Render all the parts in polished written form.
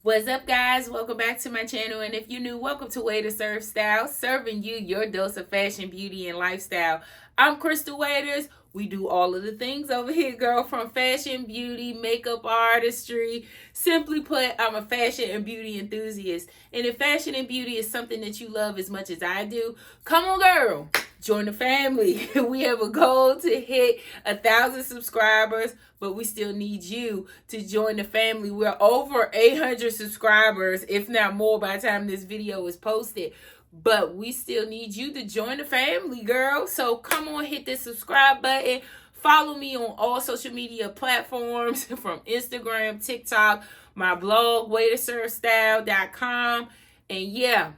What's up, guys? Welcome back to my channel. And if you're new, welcome to Way to Serve Style, serving you your dose of fashion, beauty, and lifestyle. I'm Crystal Waiters. We do all of the things over here, girl, from fashion, beauty, makeup, artistry. Simply put, I'm a fashion and beauty enthusiast. And if fashion and beauty is something that you love as much as I do, come on, girl. Join the family. We have a goal to hit 1,000 subscribers, but we still need you to join the family. We're over 800 subscribers, if not more, by the time this video is posted. But we still need you to join the family, girl. So come on, hit the subscribe button. Follow me on all social media platforms from Instagram, TikTok, my blog, waytoservestyle.com. And yeah,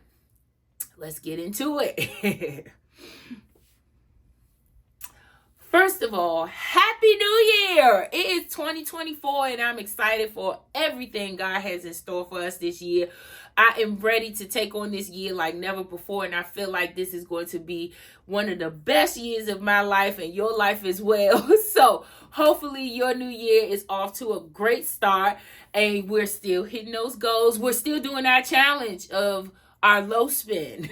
let's get into it. First of all, Happy New Year! It is 2024 and I'm excited for everything God has in store for us this year. I am ready to take on this year like never before, and I feel like this is going to be one of the best years of my life and your life as well. So hopefully your new year is off to a great start and we're still hitting those goals. We're still doing our challenge of our low spin.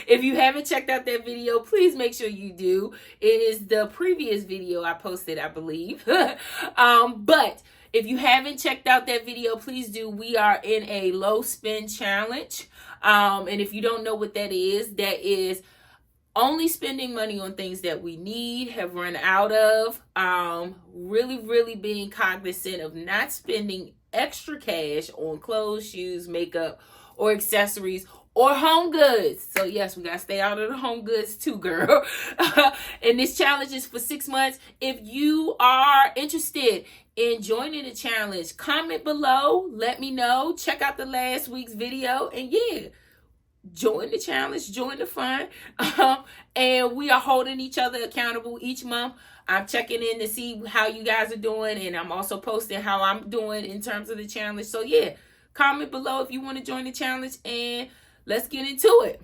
If you haven't checked out that video, please make sure you do. It is the previous video I posted, I believe. But if you haven't checked out that video, please do. We are in a low spin challenge. And if you don't know what that is only spending money on things that we need, have run out of. Really being cognizant of not spending extra cash on clothes, shoes, makeup, or accessories, or home goods. So yes, we gotta stay out of the home goods too, girl. And this challenge is for 6 months. If you are interested in joining the challenge, comment below, let me know. Check out the last week's video, and yeah, join the challenge, join the fun. And we are holding each other accountable each month. I'm checking in to see how you guys are doing, and I'm also posting how I'm doing in terms of the challenge. So yeah, comment below if you want to join the challenge, and let's get into it.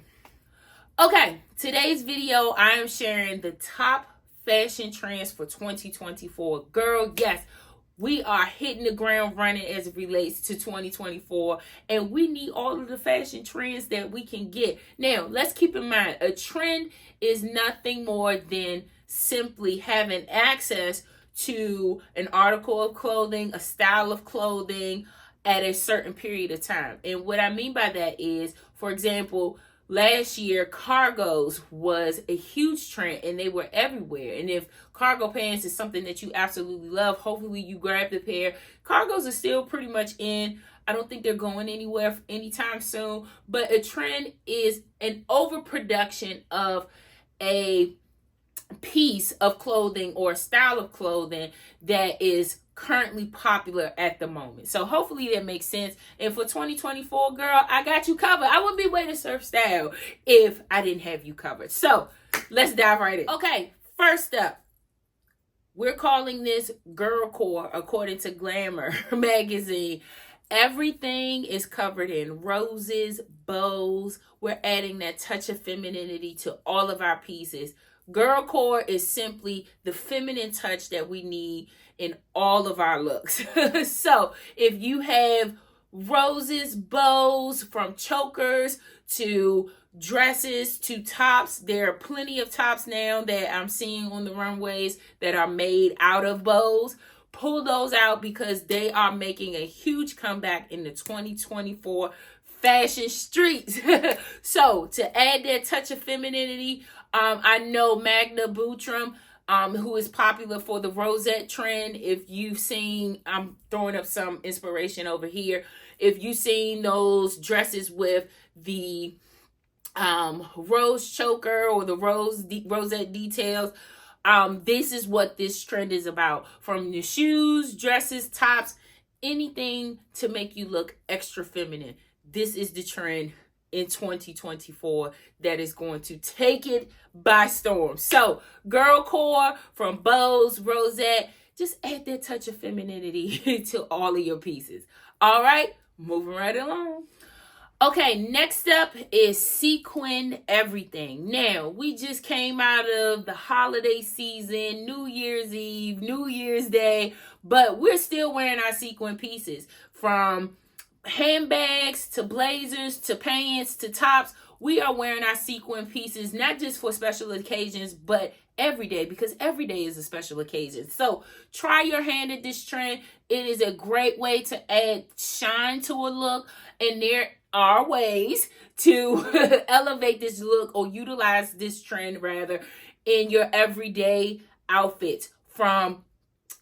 Okay, today's video, I am sharing the top fashion trends for 2024. Girl, yes, we are hitting the ground running as it relates to 2024, and we need all of the fashion trends that we can get. Now, let's keep in mind, a trend is nothing more than simply having access to an article of clothing, a style of clothing at a certain period of time. And what I mean by that is, for example, last year, cargos was a huge trend and they were everywhere. And if cargo pants is something that you absolutely love, hopefully you grabbed a pair. Cargos are still pretty much in. I don't think they're going anywhere anytime soon. But a trend is an overproduction of a piece of clothing or a style of clothing that is currently popular at the moment. So hopefully that makes sense. And for 2024, girl, I got you covered. I wouldn't be Way to Serve Style if I didn't have you covered. So let's dive right in. Okay, first up, we're calling this girl core according to Glamour magazine. Everything is covered in roses, bows. We're adding that touch of femininity to all of our pieces. Girl core is simply the feminine touch that we need in all of our looks. So if you have roses, bows, from chokers to dresses to tops, there are plenty of tops now that I'm seeing on the runways that are made out of bows. Pull those out because they are making a huge comeback in the 2024 fashion streets. So to add that touch of femininity, I know Magna Bootram, who is popular for the rosette trend. If you've seen, I'm throwing up some inspiration over here. If you've seen those dresses with the rose choker or the rosette details, this is what this trend is about. From the shoes, dresses, tops, anything to make you look extra feminine. This is the trend in 2024 that is going to take it by storm. So girl core, from bows, rosette, just add that touch of femininity to all of your pieces. All right, moving right along. Okay, next up is Sequin Everything. Now, we just came out of the holiday season, New Year's Eve, New Year's Day, but we're still wearing our sequin pieces, from handbags to blazers to pants to tops, we are wearing our sequin pieces not just for special occasions, but every day, because every day is a special occasion. So try your hand at this trend. It is a great way to add shine to a look, and there are ways to elevate this look or utilize this trend rather in your everyday outfits, from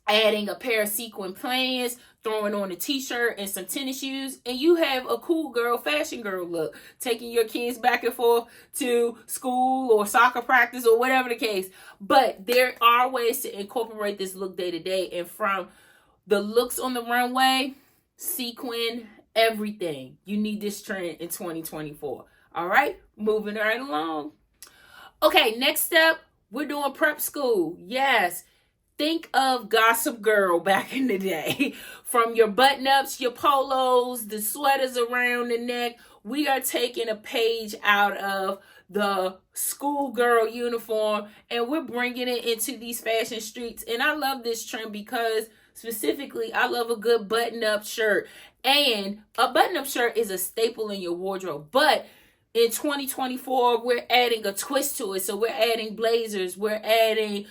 adding a pair of sequin pants, throwing on a t-shirt and some tennis shoes, and you have a cool girl, fashion girl look, taking your kids back and forth to school or soccer practice or whatever the case. But there are ways to incorporate this look day to day, and from the looks on the runway, sequin everything. You need this trend in 2024. All right, moving right along. Okay, next step, we're doing prep school. Yes. Think of Gossip Girl back in the day. From your button-ups, your polos, the sweaters around the neck, we are taking a page out of the schoolgirl uniform and we're bringing it into these fashion streets. And I love this trend because specifically, I love a good button-up shirt. And a button-up shirt is a staple in your wardrobe. But in 2024, we're adding a twist to it. So we're adding blazers, we're adding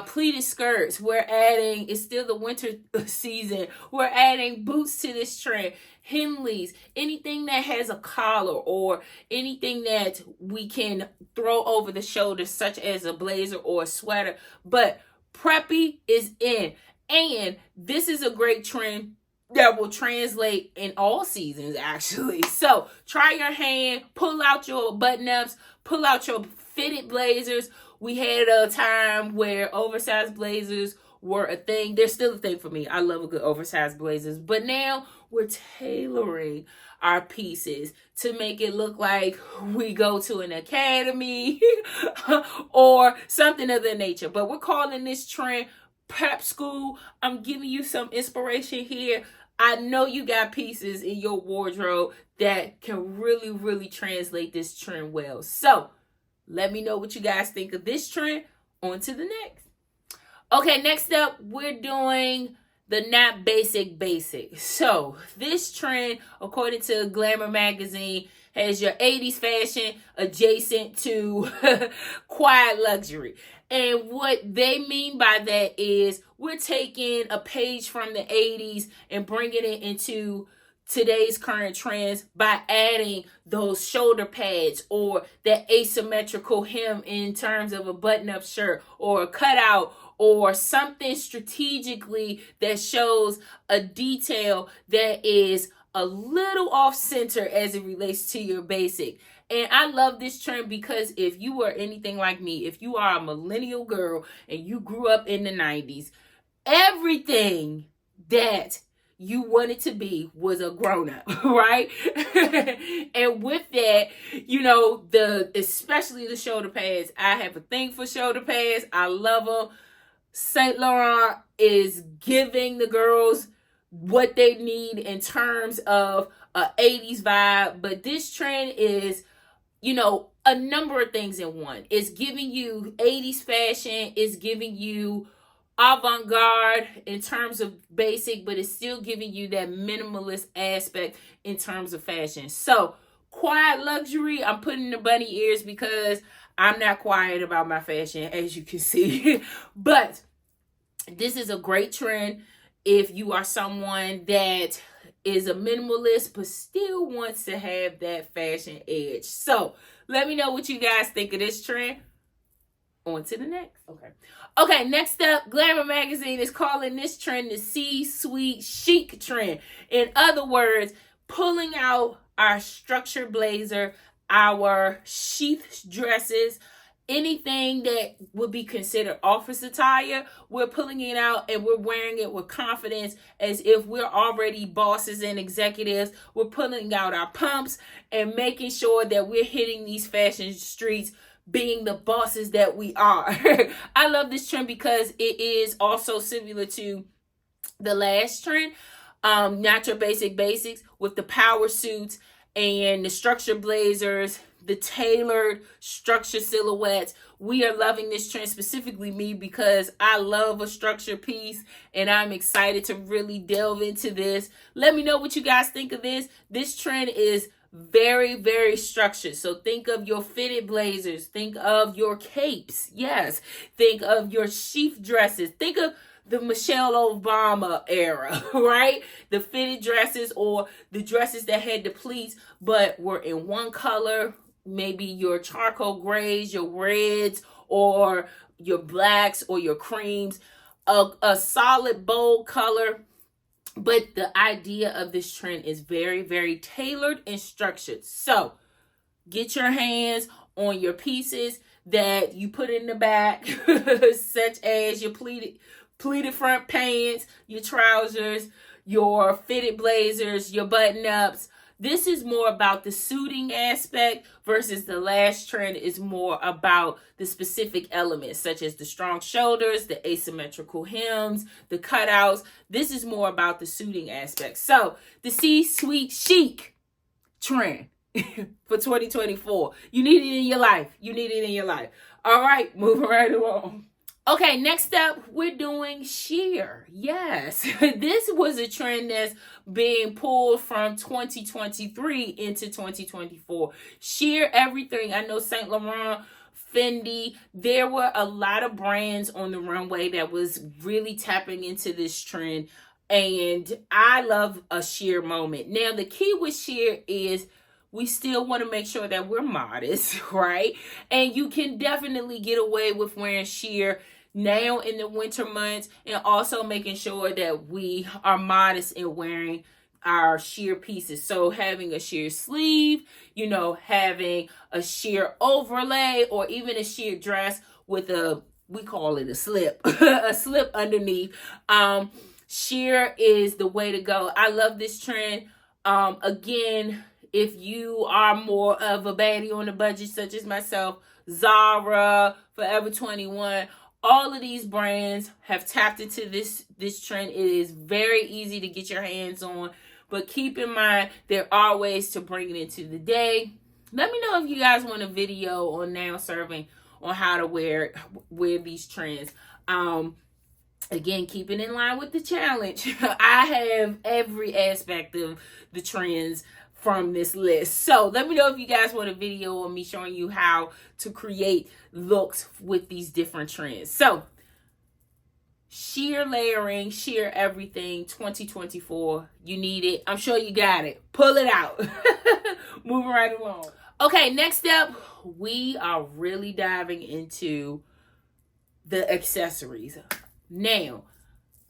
pleated skirts, we're adding, it's still the winter season, we're adding boots to this trend, Henleys, anything that has a collar or anything that we can throw over the shoulders, such as a blazer or a sweater. But preppy is in, and this is a great trend that will translate in all seasons, actually. So try your hand, pull out your button-ups, pull out your fitted blazers. We had a time where oversized blazers were a thing. They're still a thing for me. I love a good oversized blazers. But now we're tailoring our pieces to make it look like we go to an academy or something of that nature. But we're calling this trend prep school. I'm giving you some inspiration here. I know you got pieces in your wardrobe that can really, really translate this trend well. So let me know what you guys think of this trend. On to the next. Okay, next up, we're doing the not basic basic. So this trend, according to Glamour magazine, has your 80s fashion adjacent to quiet luxury. And what they mean by that is we're taking a page from the 80s and bringing it into today's current trends by adding those shoulder pads or that asymmetrical hem in terms of a button-up shirt or a cutout or something strategically that shows a detail that is a little off center as it relates to your basic. And I love this trend because if you are anything like me, if you are a millennial girl and you grew up in the 90s, everything that you wanted to be was a grown-up, right? And with that, you know, especially the shoulder pads. I have a thing for shoulder pads. I love them. Saint Laurent is giving the girls what they need in terms of a 80s vibe. But this trend is, you know, a number of things in one. It's giving you 80s fashion. It's giving you avant-garde in terms of basic, but it's still giving you that minimalist aspect in terms of fashion. So quiet luxury, I'm putting the bunny ears because I'm not quiet about my fashion, as you can see. But this is a great trend if you are someone that is a minimalist but still wants to have that fashion edge. So let me know what you guys think of this trend. On to the next. Okay, next up, Glamour magazine is calling this trend the C-suite chic trend. In other words, pulling out our structured blazer, our sheath dresses, anything that would be considered office attire, we're pulling it out and we're wearing it with confidence as if we're already bosses and executives. We're pulling out our pumps and making sure that we're hitting these fashion streets being the bosses that we are. I love this trend because it is also similar to the last trend, not your basic basics, with the power suits and the structured blazers the tailored structure silhouettes. We are loving this trend, specifically me, because I love a structure piece and I'm excited to really delve into this. Let me know what you guys think of this. This trend is very, very structured. So think of your fitted blazers, think of your capes, yes, think of your sheath dresses, think of the Michelle Obama era, right? The fitted dresses, or the dresses that had the pleats but were in one color, maybe your charcoal grays, your reds, or your blacks, or your creams, a solid bold color. But the idea of this trend is very, very tailored and structured. So get your hands on your pieces that you put in the back, such as your pleated front pants, your trousers, your fitted blazers, your button-ups. This is more about the suiting aspect versus the last trend is more about the specific elements, such as the strong shoulders, the asymmetrical hems, the cutouts. This is more about the suiting aspect. So the C-suite chic trend for 2024. You need it in your life. You need it in your life. All right, moving right along. Okay, next up, we're doing sheer. Yes, this was a trend that's being pulled from 2023 into 2024. Sheer everything. I know Saint Laurent, Fendi, there were a lot of brands on the runway that was really tapping into this trend. And I love a sheer moment. Now, the key with sheer is we still want to make sure that we're modest, right? And you can definitely get away with wearing sheer now in the winter months, and also making sure that we are modest in wearing our sheer pieces. So having a sheer sleeve, you know, having a sheer overlay, or even a sheer dress with we call it a slip, a slip underneath. Sheer is the way to go. I love this trend. Again, if you are more of a baddie on a budget, such as myself, Zara, Forever 21, all of these brands have tapped into this trend. It is very easy to get your hands on, but keep in mind there are ways to bring it into the day. Let me know if you guys want a video on now serving on how to wear these trends. Again, keeping in line with the challenge, I have every aspect of the trends from this list. So let me know if you guys want a video on me showing you how to create looks with these different trends. So sheer layering, sheer everything, 2024. You need it. I'm sure you got it. Pull it out. Moving right along. Okay, next up, we are really diving into the accessories. Now,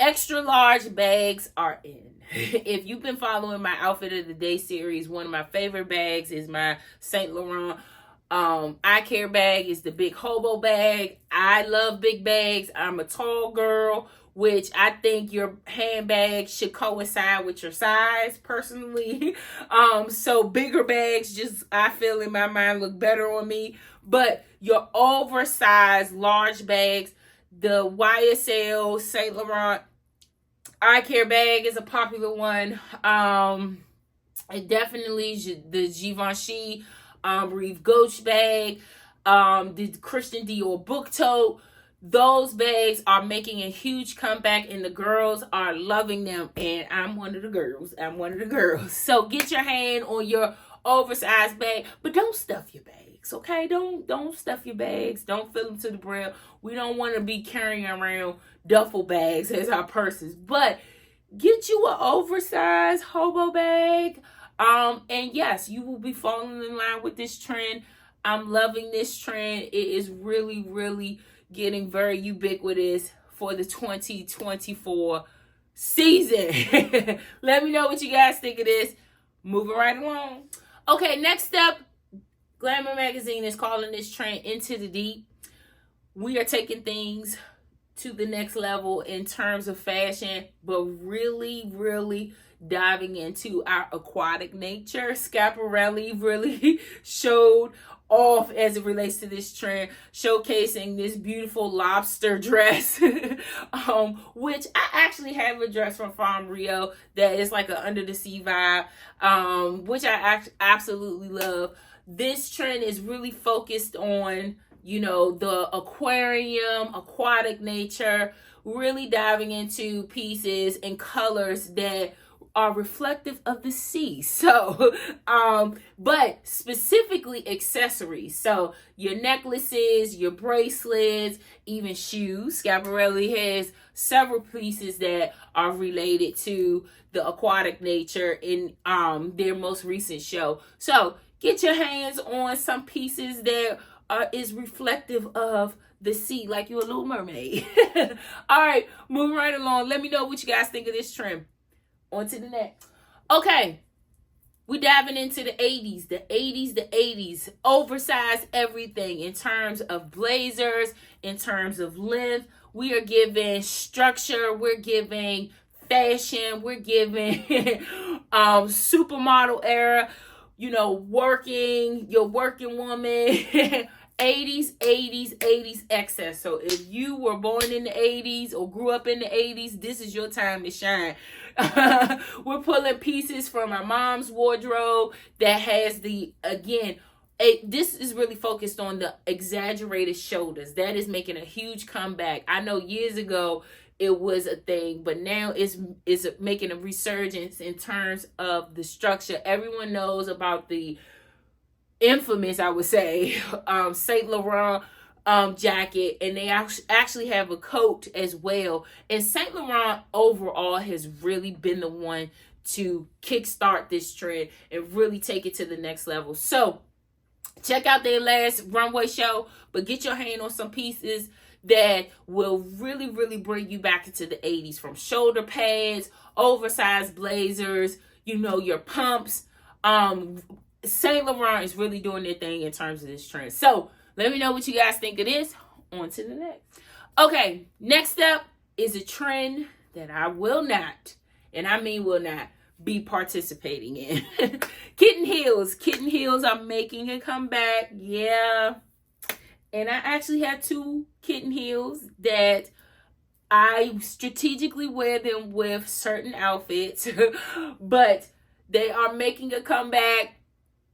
extra large bags are in. If you've been following my outfit of the day series, one of my favorite bags is my Saint Laurent eye care bag. Is the big hobo bag. I love big bags. I'm a tall girl, which I think your handbag should coincide with your size personally. So bigger bags just, I feel in my mind, look better on me. But your oversized large bags, the YSL Saint Laurent eye care bag is a popular one. It definitely the Givenchy Reeve Gauche bag, the Christian Dior book tote. Those bags are making a huge comeback, and the girls are loving them. And I'm one of the girls. So get your hand on your oversized bag, but don't stuff your bags, okay? Don't stuff your bags. Don't fill them to the brim. We don't want to be carrying around duffel bags as our purses, but get you an oversized hobo bag. And yes, you will be falling in line with this trend. I'm loving this trend. It is really, really getting very ubiquitous for the 2024 season. Let me know what you guys think of this. Moving right along. Okay, next up, Glamour Magazine is calling this trend Into the Deep. We are taking things to the next level in terms of fashion, but really, really diving into our aquatic nature. Capri really showed off as it relates to this trend, showcasing this beautiful lobster dress, which I actually have a dress from Farm Rio that is like an under the sea vibe, which I absolutely love. this trend is really focused on, you know, the aquarium, aquatic nature, really diving into pieces and colors that are reflective of the sea. So, but specifically accessories. So your necklaces, your bracelets, even shoes. Schiaparelli has several pieces that are related to the aquatic nature in their most recent show. So get your hands on some pieces that is reflective of the sea, like you're a little mermaid. All right, moving right along. Let me know what you guys think of this trend. On to the next. Okay, we diving into the 80s, the 80s, the 80s. Oversized everything in terms of blazers, in terms of length. We are giving structure. We're giving fashion. We're giving supermodel era. You know, working, your working woman. 80s, 80s, 80s excess. So if you were born in the 80s or grew up in the 80s, this is your time to shine. We're pulling pieces from my mom's wardrobe that has this is really focused on the exaggerated shoulders. That is making a huge comeback. I know years ago it was a thing, but now it's making a resurgence in terms of the structure. Everyone knows about the infamous, I would say, Saint Laurent jacket, and they actually have a coat as well. And Saint Laurent overall has really been the one to kickstart this trend and really take it to the next level. So check out their last runway show, but get your hand on some pieces that will really, really bring you back into the 80s, from shoulder pads, oversized blazers, you know, your pumps. Saint Laurent is really doing their thing in terms of this trend. So let me know what you guys think of this. On to the next. Okay, next up is a trend that I will not, and I mean will not, be participating in. Kitten Heels. Kitten Heels are making a comeback. Yeah. And I actually have 2 Kitten Heels that I strategically wear them with certain outfits. But they are making a comeback.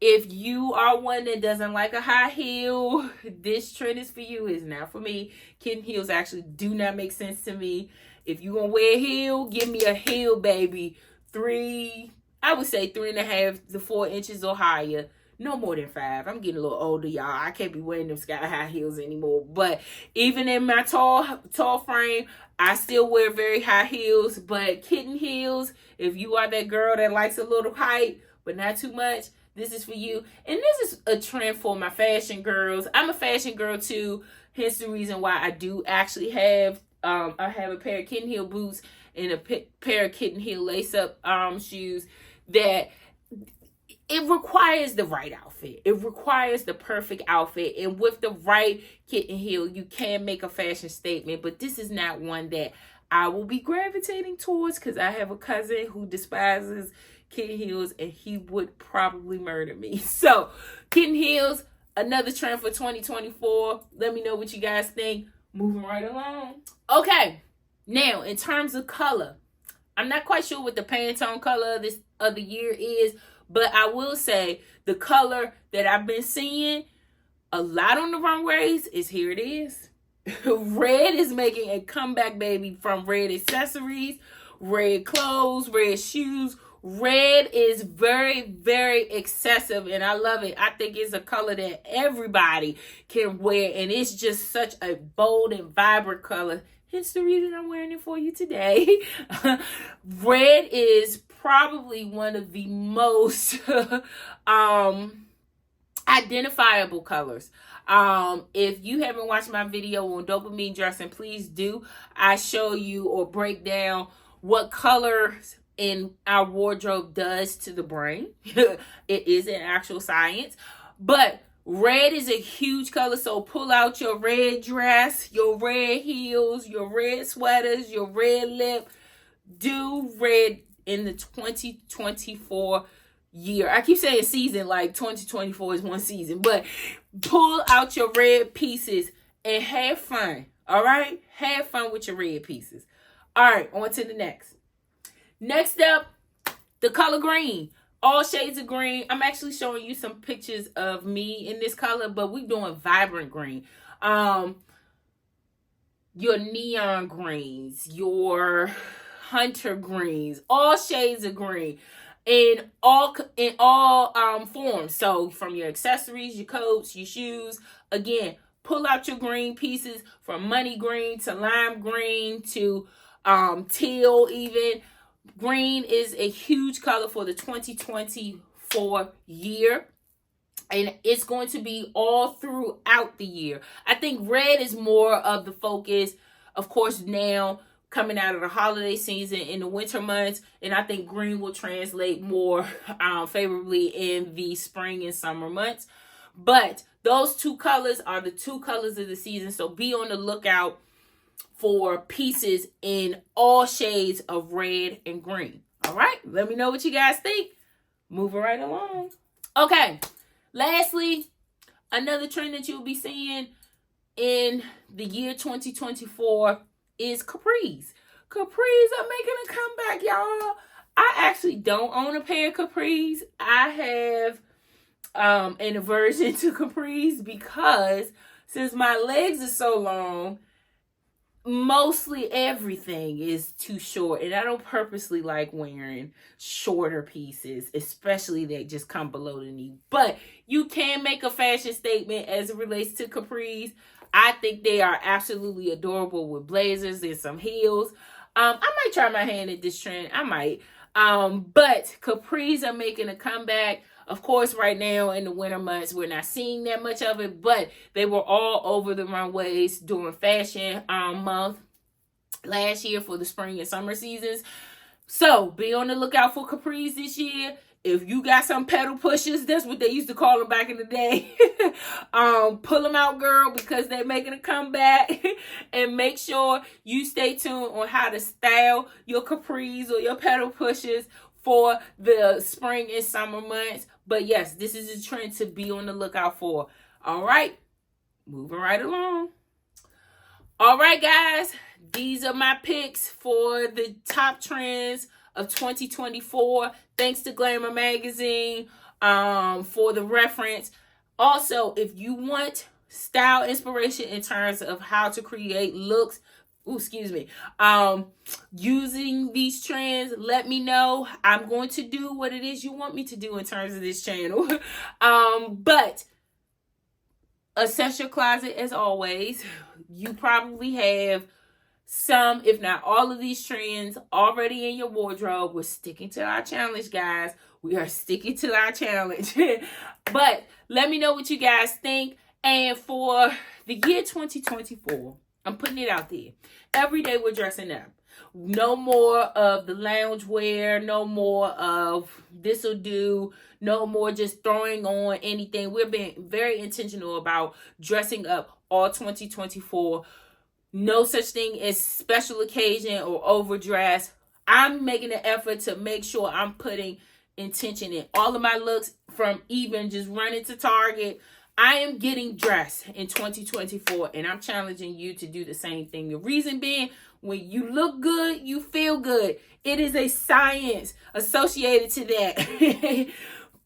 If you are one that doesn't like a high heel, this trend is for you. It's not for me. Kitten heels actually do not make sense to me. If you're going to wear a heel, give me a heel, baby. I would say 3.5 to 4 inches or higher. No more than 5. I'm getting a little older, y'all. I can't be wearing them sky high heels anymore. But even in my tall frame, I still wear very high heels. But kitten heels, if you are that girl that likes a little height, but not too much, this is for you. And this is a trend for my fashion girls. I'm a fashion girl too. Hence the reason why I do actually have I have a pair of kitten heel boots and a pair of kitten heel lace-up shoes that it requires the right outfit. It requires the perfect outfit. And with the right kitten heel, you can make a fashion statement. But this is not one that I will be gravitating towards, because I have a cousin who despises kitten heels and he would probably murder me. So kitten heels, another trend for 2024. Let me know what you guys think. Moving right along. Okay, now in terms of color, I'm not quite sure what the Pantone color of the year is, but I will say the color that I've been seeing a lot on the runways is, here it is. Red is making a comeback, baby, from red accessories, red clothes, red shoes. Red is very, very excessive, and I love it. I think it's a color that everybody can wear, and it's just such a bold and vibrant color. Hence the reason I'm wearing it for you today. Red is probably one of the most identifiable colors. If you haven't watched my video on dopamine dressing, please do. I show you or break down what colors in our wardrobe does to the brain. It is an actual science. But red is a huge color, so pull out your red dress, your red heels, your red sweaters, your red lip. Do red in the 2024 year. I keep saying season like 2024 is one season, but pull out your red pieces and have fun. All right? Have fun with your red pieces. All right, on to the next. Next up, the color green. all shades of green. I'm actually showing you some pictures of me in this color, but we're doing vibrant green. Your neon greens, your hunter greens, all shades of green in all forms. So from your accessories, your coats, your shoes. Again, pull out your green pieces from money green to lime green to teal even. Green is a huge color for the 2024 year. And it's going to be all throughout the year. I think red is more of the focus, of course, now coming out of the holiday season in the winter months. And I think green will translate more favorably in the spring and summer months. But those two colors are the two colors of the season. So be on the lookout for pieces in all shades of red and green. All right, let me know what you guys think. Moving right along. Okay. Lastly, another trend that you'll be seeing in the year 2024 is capris. Capris are making a comeback, y'all. I actually don't own a pair of capris. I have an aversion to capris because since my legs are so long, mostly everything is too short, and I don't purposely like wearing shorter pieces, especially that just come below the knee. But you can make a fashion statement as it relates to capris. I think they are absolutely adorable with blazers and some heels. I might try my hand at this trend. I might. But capris are making a comeback. Of course, right now in the winter months, we're not seeing that much of it, but they were all over the runways during fashion month last year for the spring and summer seasons. So be on the lookout for capris this year. If you got some pedal pushers, that's what they used to call them back in the day. Pull them out, girl, because they're making a comeback. And make sure you stay tuned on how to style your capris or your pedal pushers for the spring and summer months. But yes, this is a trend to be on the lookout for. All right, moving right along. All right, guys, these are my picks for the top trends of 2024. Thanks to Glamour Magazine for the reference. Also, if you want style inspiration in terms of how to create looks, using these trends, let me know. I'm going to do what it is you want me to do in terms of this channel. But assess your closet as always. You probably have some, if not all of these trends already in your wardrobe. We're sticking to our challenge, guys. We are sticking to our challenge. But let me know what you guys think. And for the year 2024, I'm putting it out there. Every day we're dressing up. No more of the lounge wear. No more of this'll do. No more just throwing on anything. We're being very intentional about dressing up all 2024. No such thing as special occasion or overdress. I'm making an effort to make sure I'm putting intention in all of my looks, from even just running to Target. I am getting dressed in 2024, and I'm challenging you to do the same thing. The reason being, when you look good, you feel good. It is a science associated to that.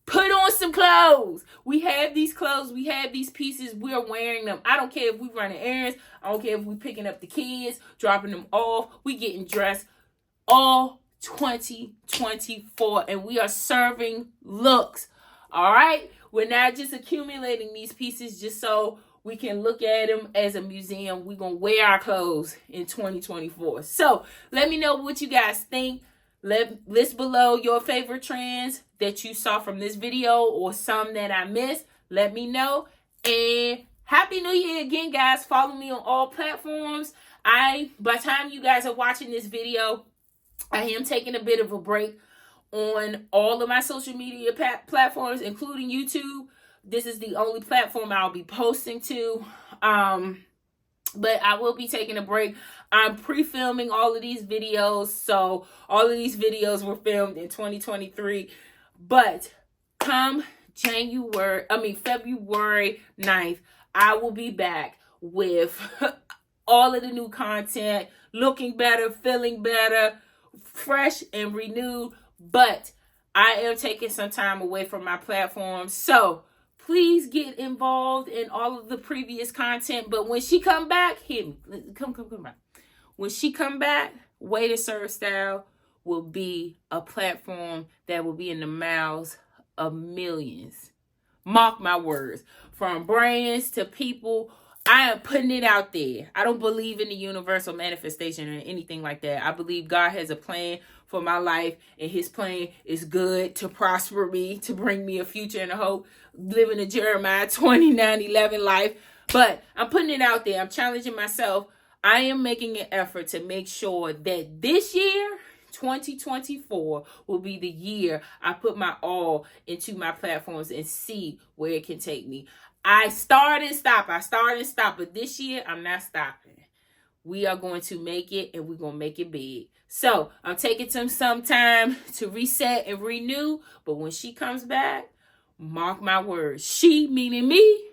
Put on some clothes. We have these clothes. We have these pieces. We're wearing them. I don't care if we're running errands. I don't care if we're picking up the kids, dropping them off. We getting dressed all 2024, and we are serving looks. All right? We're not just accumulating these pieces just so we can look at them as a museum. We're going to wear our clothes in 2024. So let me know what you guys think. List below your favorite trends that you saw from this video or some that I missed. Let me know. And Happy New Year again, guys. Follow me on all platforms. By the time you guys are watching this video, I am taking a bit of a break on all of my social media platforms, including YouTube. This is the only platform I'll be posting to. But I will be taking a break. I'm pre-filming all of these videos. So all of these videos were filmed in 2023. But come February 9th, I will be back with all of the new content, looking better, feeling better, fresh and renewed. But I am taking some time away from my platform. So please get involved in all of the previous content. But when she come back, hit me. Come back. When she come back, Way to Serve Style will be a platform that will be in the mouths of millions. Mark my words. From brands to people, I am putting it out there. I don't believe in the universal manifestation or anything like that. I believe God has a plan for my life, and his plan is good to prosper me, to bring me a future and a hope, living a Jeremiah 29:11 life. But I'm putting it out there. I'm challenging myself. I am making an effort to make sure that this year, 2024, will be the year I put my all into my platforms and see where it can take me. I start and stop, but this year I'm not stopping. We are going to make it, and we're going to make it big. So I'm taking some time to reset and renew, but when she comes back, mark my words, she, meaning me,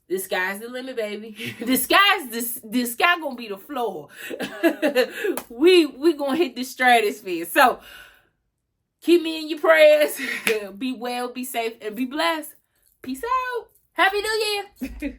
the sky's the limit, baby. The sky gonna be the floor. we gonna hit the stratosphere. So keep me in your prayers. Be well, be safe, and be blessed. Peace out. Happy New Year.